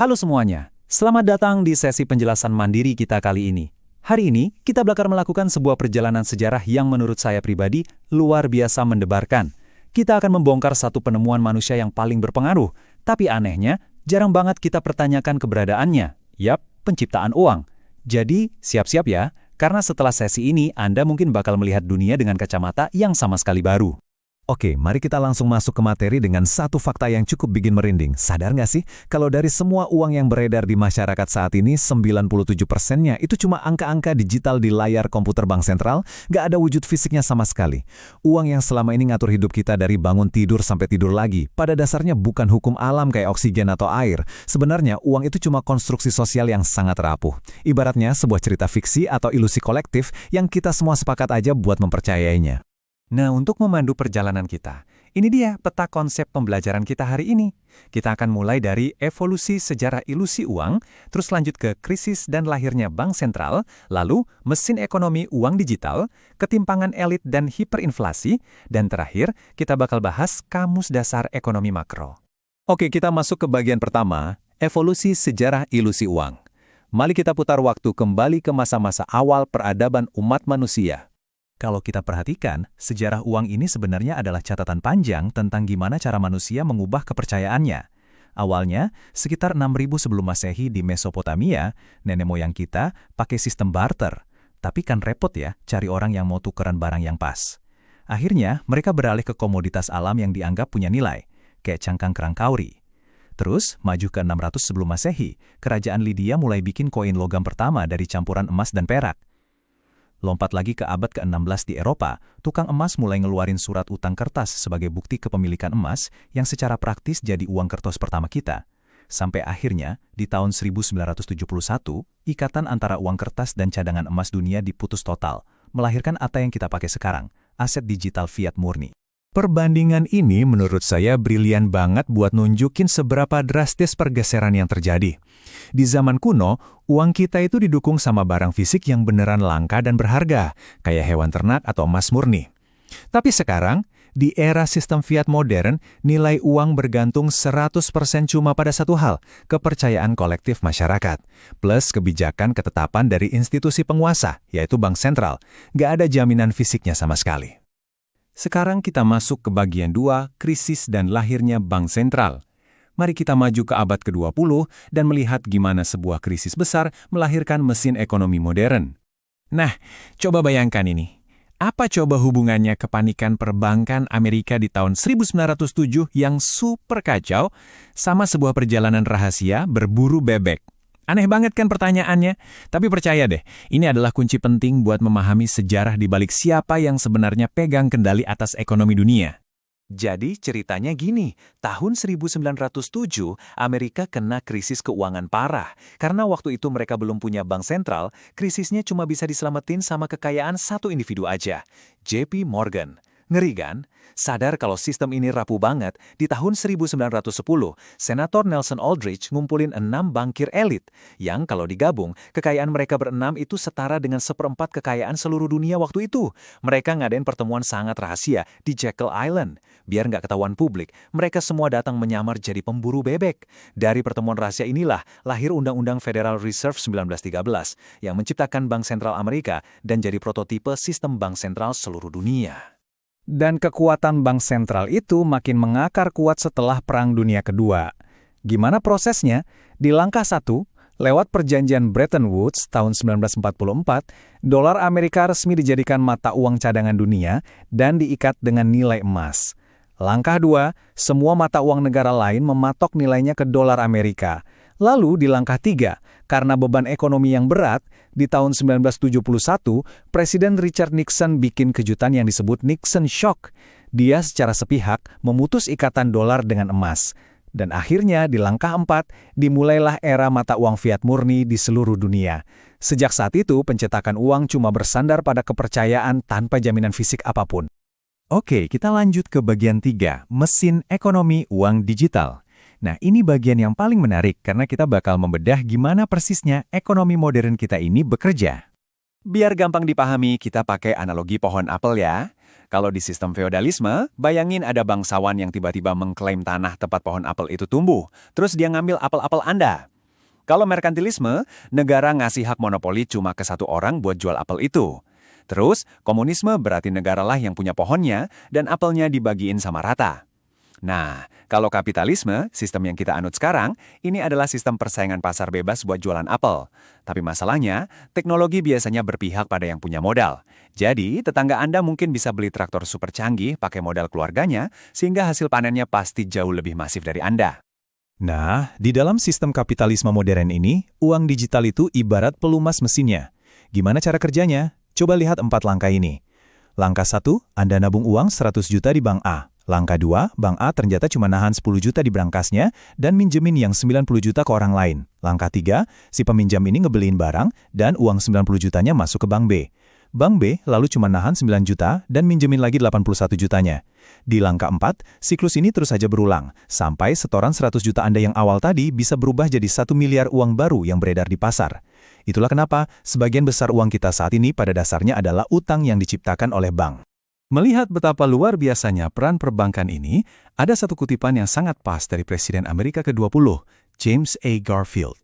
Halo semuanya, selamat datang di sesi penjelasan mandiri kita kali ini. Hari ini, kita bakal melakukan sebuah perjalanan sejarah yang menurut saya pribadi luar biasa mendebarkan. Kita akan membongkar satu penemuan manusia yang paling berpengaruh, tapi anehnya, jarang banget kita pertanyakan keberadaannya. Yap, penciptaan uang. Jadi, siap-siap ya, karena setelah sesi ini, Anda mungkin bakal melihat dunia dengan kacamata yang sama sekali baru. Oke, mari kita langsung masuk ke materi dengan satu fakta yang cukup bikin merinding. Sadar nggak sih, kalau dari semua uang yang beredar di masyarakat saat ini, 97%-nya itu cuma angka-angka digital di layar komputer bank sentral, nggak ada wujud fisiknya sama sekali. Uang yang selama ini ngatur hidup kita dari bangun tidur sampai tidur lagi, pada dasarnya bukan hukum alam kayak oksigen atau air. Sebenarnya, uang itu cuma konstruksi sosial yang sangat rapuh. Ibaratnya sebuah cerita fiksi atau ilusi kolektif yang kita semua sepakat aja buat mempercayainya. Nah, untuk memandu perjalanan kita, ini dia peta konsep pembelajaran kita hari ini. Kita akan mulai dari evolusi sejarah ilusi uang, terus lanjut ke krisis dan lahirnya bank sentral, lalu mesin ekonomi uang digital, ketimpangan elit dan hiperinflasi, dan terakhir kita bakal bahas kamus dasar ekonomi makro. Oke, kita masuk ke bagian pertama, evolusi sejarah ilusi uang. Mari kita putar waktu kembali ke masa-masa awal peradaban umat manusia. Kalau kita perhatikan, sejarah uang ini sebenarnya adalah catatan panjang tentang gimana cara manusia mengubah kepercayaannya. Awalnya, sekitar 6000 sebelum Masehi di Mesopotamia, nenek moyang kita pakai sistem barter. Tapi kan repot ya, cari orang yang mau tukeran barang yang pas. Akhirnya, mereka beralih ke komoditas alam yang dianggap punya nilai, kayak cangkang kerang kauri. Terus, maju ke 600 sebelum Masehi, kerajaan Lydia mulai bikin koin logam pertama dari campuran emas dan perak. Lompat lagi ke abad ke-16 di Eropa, tukang emas mulai ngeluarin surat utang kertas sebagai bukti kepemilikan emas yang secara praktis jadi uang kertas pertama kita. Sampai akhirnya, di tahun 1971, ikatan antara uang kertas dan cadangan emas dunia diputus total, melahirkan ATA yang kita pakai sekarang, aset digital fiat murni. Perbandingan ini menurut saya brilian banget buat nunjukin seberapa drastis pergeseran yang terjadi. Di zaman kuno, uang kita itu didukung sama barang fisik yang beneran langka dan berharga, kayak hewan ternak atau emas murni. Tapi sekarang, di era sistem fiat modern, nilai uang bergantung 100% cuma pada satu hal, kepercayaan kolektif masyarakat, plus kebijakan ketetapan dari institusi penguasa, yaitu bank sentral. Nggak ada jaminan fisiknya sama sekali. Sekarang kita masuk ke bagian 2, krisis dan lahirnya bank sentral. Mari kita maju ke abad ke-20 dan melihat gimana sebuah krisis besar melahirkan mesin ekonomi modern. Nah, coba bayangkan ini. Apa coba hubungannya kepanikan perbankan Amerika di tahun 1907 yang super kacau sama sebuah perjalanan rahasia berburu bebek? Aneh banget kan pertanyaannya? Tapi percaya deh, ini adalah kunci penting buat memahami sejarah di balik siapa yang sebenarnya pegang kendali atas ekonomi dunia. Jadi ceritanya gini, tahun 1907 Amerika kena krisis keuangan parah. Karena waktu itu mereka belum punya bank sentral, krisisnya cuma bisa diselamatin sama kekayaan satu individu aja, JP Morgan. Ngeri kan? Sadar kalau sistem ini rapuh banget, di tahun 1910, Senator Nelson Aldrich ngumpulin 6 bankir elit, yang kalau digabung, kekayaan mereka berenam itu setara dengan 1/4 kekayaan seluruh dunia waktu itu. Mereka ngadain pertemuan sangat rahasia di Jekyll Island. Biar nggak ketahuan publik, mereka semua datang menyamar jadi pemburu bebek. Dari pertemuan rahasia inilah lahir Undang-Undang Federal Reserve 1913, yang menciptakan Bank Sentral Amerika dan jadi prototipe sistem bank sentral seluruh dunia. Dan kekuatan bank sentral itu makin mengakar kuat setelah Perang Dunia Kedua. Gimana prosesnya? Di langkah 1, lewat perjanjian Bretton Woods tahun 1944, dolar Amerika resmi dijadikan mata uang cadangan dunia dan diikat dengan nilai emas. Langkah 2, semua mata uang negara lain mematok nilainya ke dolar Amerika. Lalu di langkah 3, karena beban ekonomi yang berat, di tahun 1971, Presiden Richard Nixon bikin kejutan yang disebut Nixon Shock. Dia secara sepihak memutus ikatan dolar dengan emas. Dan akhirnya di langkah 4, dimulailah era mata uang fiat murni di seluruh dunia. Sejak saat itu, pencetakan uang cuma bersandar pada kepercayaan tanpa jaminan fisik apapun. Oke, kita lanjut ke bagian 3, mesin ekonomi uang digital. Nah, ini bagian yang paling menarik karena kita bakal membedah gimana persisnya ekonomi modern kita ini bekerja. Biar gampang dipahami, kita pakai analogi pohon apel ya. Kalau di sistem feodalisme, bayangin ada bangsawan yang tiba-tiba mengklaim tanah tempat pohon apel itu tumbuh, terus dia ngambil apel-apel Anda. Kalau merkantilisme, negara ngasih hak monopoli cuma ke satu orang buat jual apel itu. Terus, komunisme berarti negaralah yang punya pohonnya dan apelnya dibagiin sama rata. Nah, kalau kapitalisme, sistem yang kita anut sekarang, ini adalah sistem persaingan pasar bebas buat jualan apel. Tapi masalahnya, teknologi biasanya berpihak pada yang punya modal. Jadi, tetangga Anda mungkin bisa beli traktor super canggih pakai modal keluarganya, sehingga hasil panennya pasti jauh lebih masif dari Anda. Nah, di dalam sistem kapitalisme modern ini, uang digital itu ibarat pelumas mesinnya. Gimana cara kerjanya? Coba lihat 4 langkah ini. Langkah 1, Anda nabung uang 100 juta di Bank A. Langkah 2, Bank A ternyata cuma nahan 10 juta di brankas-nya dan minjemin yang 90 juta ke orang lain. Langkah 3, si peminjam ini ngebeliin barang dan uang 90 jutanya masuk ke Bank B. Bank B lalu cuma nahan 9 juta dan minjemin lagi 81 jutanya. Di langkah 4, siklus ini terus saja berulang, sampai setoran 100 juta Anda yang awal tadi bisa berubah jadi 1 miliar uang baru yang beredar di pasar. Itulah kenapa sebagian besar uang kita saat ini pada dasarnya adalah utang yang diciptakan oleh bank. Melihat betapa luar biasanya peran perbankan ini, ada satu kutipan yang sangat pas dari Presiden Amerika ke-20, James A. Garfield.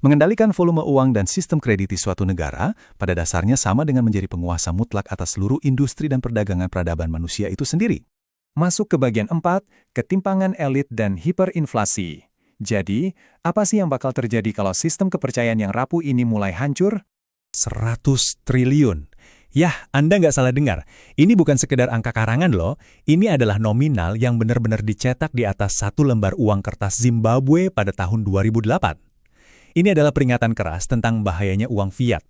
Mengendalikan volume uang dan sistem kredit di suatu negara, pada dasarnya sama dengan menjadi penguasa mutlak atas seluruh industri dan perdagangan peradaban manusia itu sendiri. Masuk ke bagian 4, ketimpangan elit dan hiperinflasi. Jadi, apa sih yang bakal terjadi kalau sistem kepercayaan yang rapuh ini mulai hancur? 100 triliun. Yah, Anda nggak salah dengar. Ini bukan sekedar angka karangan loh. Ini adalah nominal yang benar-benar dicetak di atas satu lembar uang kertas Zimbabwe pada tahun 2008. Ini adalah peringatan keras tentang bahayanya uang fiat.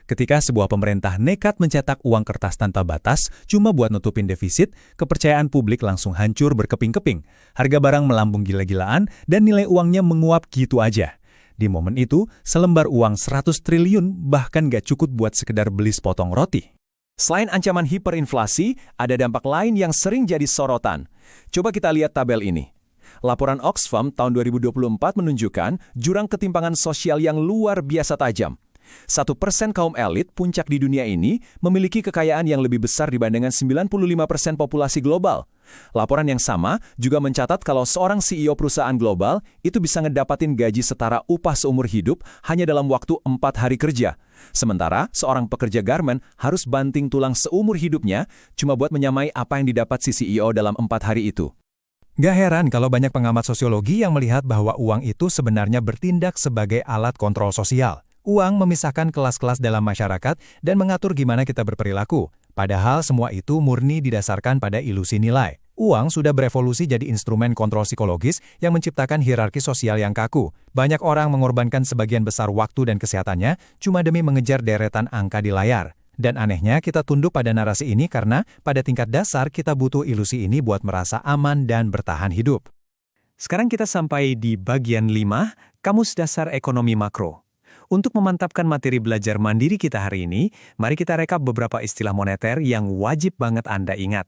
Ketika sebuah pemerintah nekat mencetak uang kertas tanpa batas cuma buat nutupin defisit, kepercayaan publik langsung hancur berkeping-keping. Harga barang melambung gila-gilaan dan nilai uangnya menguap gitu aja. Di momen itu, selembar uang 100 triliun bahkan gak cukup buat sekedar beli sepotong roti. Selain ancaman hiperinflasi, ada dampak lain yang sering jadi sorotan. Coba kita lihat tabel ini. Laporan Oxfam tahun 2024 menunjukkan jurang ketimpangan sosial yang luar biasa tajam. 1% kaum elit puncak di dunia ini memiliki kekayaan yang lebih besar dibandingkan 95% populasi global. Laporan yang sama juga mencatat kalau seorang CEO perusahaan global itu bisa ngedapatin gaji setara upah seumur hidup hanya dalam waktu 4 hari kerja. Sementara seorang pekerja garmen harus banting tulang seumur hidupnya cuma buat menyamai apa yang didapat si CEO dalam 4 hari itu. Gak heran kalau banyak pengamat sosiologi yang melihat bahwa uang itu sebenarnya bertindak sebagai alat kontrol sosial. Uang memisahkan kelas-kelas dalam masyarakat dan mengatur gimana kita berperilaku. Padahal semua itu murni didasarkan pada ilusi nilai. Uang sudah berevolusi jadi instrumen kontrol psikologis yang menciptakan hierarki sosial yang kaku. Banyak orang mengorbankan sebagian besar waktu dan kesehatannya cuma demi mengejar deretan angka di layar. Dan anehnya kita tunduk pada narasi ini karena pada tingkat dasar kita butuh ilusi ini buat merasa aman dan bertahan hidup. Sekarang kita sampai di bagian 5, Kamus Dasar Ekonomi Makro. Untuk memantapkan materi belajar mandiri kita hari ini, mari kita rekap beberapa istilah moneter yang wajib banget Anda ingat.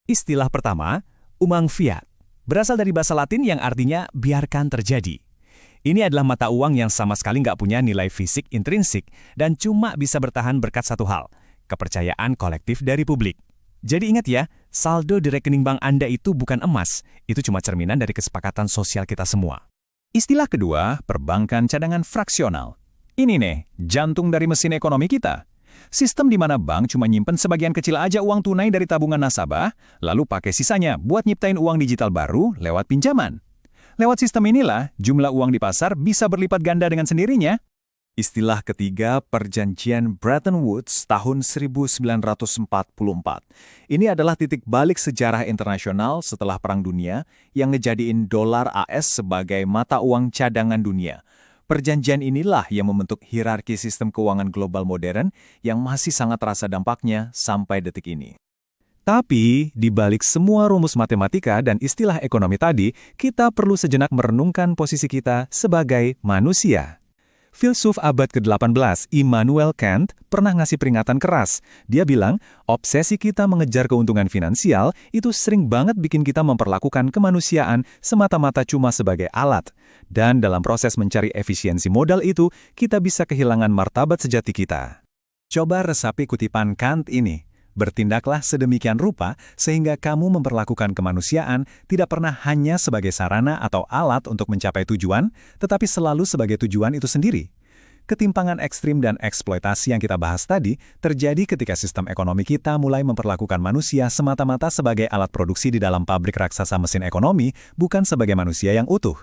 Istilah pertama, uang fiat. Berasal dari bahasa Latin yang artinya biarkan terjadi. Ini adalah mata uang yang sama sekali nggak punya nilai fisik intrinsik dan cuma bisa bertahan berkat satu hal, kepercayaan kolektif dari publik. Jadi ingat ya, saldo di rekening bank Anda itu bukan emas, itu cuma cerminan dari kesepakatan sosial kita semua. Istilah kedua, perbankan cadangan fraksional. Ini nih, jantung dari mesin ekonomi kita. Sistem di mana bank cuma nyimpen sebagian kecil aja uang tunai dari tabungan nasabah, lalu pakai sisanya buat nyiptain uang digital baru lewat pinjaman. Lewat sistem inilah, jumlah uang di pasar bisa berlipat ganda dengan sendirinya. Istilah ketiga, Perjanjian Bretton Woods tahun 1944. Ini adalah titik balik sejarah internasional setelah Perang Dunia yang ngejadiin dolar AS sebagai mata uang cadangan dunia. Perjanjian inilah yang membentuk hierarki sistem keuangan global modern yang masih sangat terasa dampaknya sampai detik ini. Tapi, di balik semua rumus matematika dan istilah ekonomi tadi, kita perlu sejenak merenungkan posisi kita sebagai manusia. Filsuf abad ke-18, Immanuel Kant, pernah ngasih peringatan keras. Dia bilang, obsesi kita mengejar keuntungan finansial itu sering banget bikin kita memperlakukan kemanusiaan semata-mata cuma sebagai alat. Dan dalam proses mencari efisiensi modal itu, kita bisa kehilangan martabat sejati kita. Coba resapi kutipan Kant ini. Bertindaklah sedemikian rupa sehingga kamu memperlakukan kemanusiaan tidak pernah hanya sebagai sarana atau alat untuk mencapai tujuan, tetapi selalu sebagai tujuan itu sendiri. Ketimpangan ekstrim dan eksploitasi yang kita bahas tadi terjadi ketika sistem ekonomi kita mulai memperlakukan manusia semata-mata sebagai alat produksi di dalam pabrik raksasa mesin ekonomi, bukan sebagai manusia yang utuh.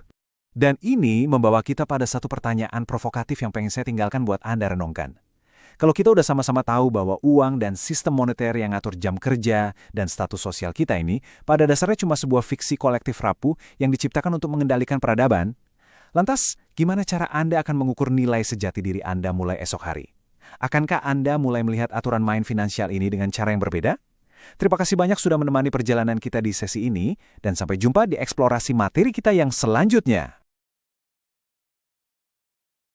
Dan ini membawa kita pada satu pertanyaan provokatif yang pengen saya tinggalkan buat Anda renungkan. Kalau kita udah sama-sama tahu bahwa uang dan sistem moneter yang ngatur jam kerja dan status sosial kita ini pada dasarnya cuma sebuah fiksi kolektif rapuh yang diciptakan untuk mengendalikan peradaban, lantas gimana cara Anda akan mengukur nilai sejati diri Anda mulai esok hari? Akankah Anda mulai melihat aturan main finansial ini dengan cara yang berbeda? Terima kasih banyak sudah menemani perjalanan kita di sesi ini, dan sampai jumpa di eksplorasi materi kita yang selanjutnya.